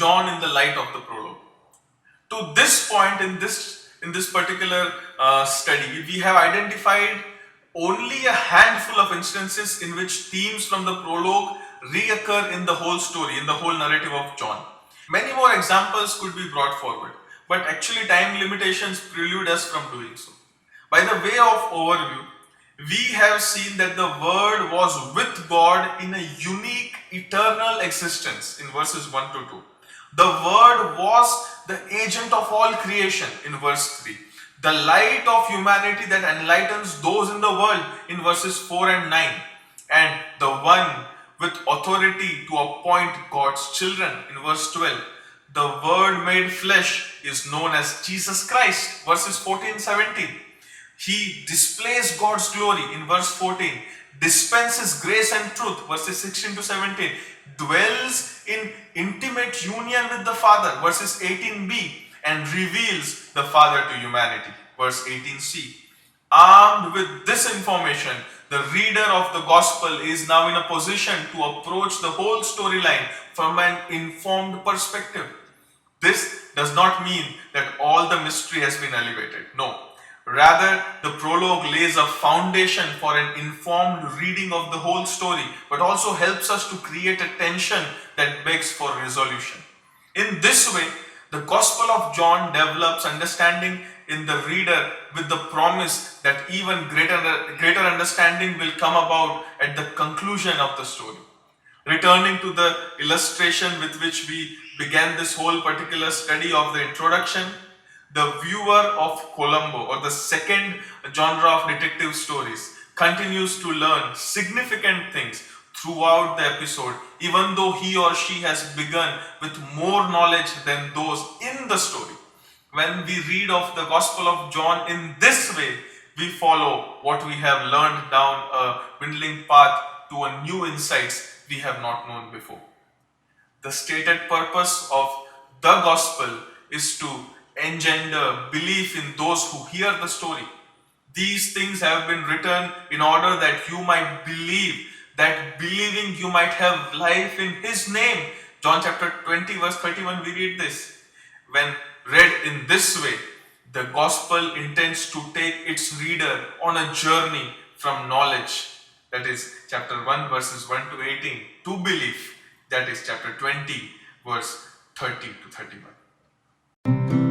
John in the light of the prologue. To this point in this particular study, we have identified only a handful of instances in which themes from the prologue reoccur in the whole story, in the whole narrative of John. Many more examples could be brought forward, but actually time limitations prelude us from doing so. By the way of overview, we have seen that the Word was with God in a unique eternal existence in verses 1 to 2. The Word was the agent of all creation in verse 3. The light of humanity that enlightens those in the world in verses 4 and 9. And the one with authority to appoint God's children in verse 12. The Word made flesh is known as Jesus Christ, verses 14-17. He displays God's glory in verse 14, dispenses grace and truth, verses 16 to 17, dwells in intimate union with the Father, verses 18b, and reveals the Father to humanity, verse 18c. Armed with this information, the reader of the Gospel is now in a position to approach the whole storyline from an informed perspective. This does not mean that all the mystery has been elevated. No. Rather, the prologue lays a foundation for an informed reading of the whole story, but also helps us to create a tension that begs for resolution. In this way, the Gospel of John develops understanding in the reader with the promise that even greater understanding will come about at the conclusion of the story. Returning to the illustration with which we began this whole particular study of the introduction, the viewer of Columbo, or the second genre of detective stories, continues to learn significant things throughout the episode, even though he or she has begun with more knowledge than those in the story. When we read of the Gospel of John in this way, we follow what we have learned down a winding path to a new insights we have not known before. The stated purpose of the Gospel is to engender belief in those who hear the story. These things have been written in order that you might believe, that believing you might have life in His name. John chapter 20 verse 31, we read this. When read in this way, the Gospel intends to take its reader on a journey from knowledge, that is chapter 1 verses 1 to 18, to belief, that is chapter 20 verse 30 to 31.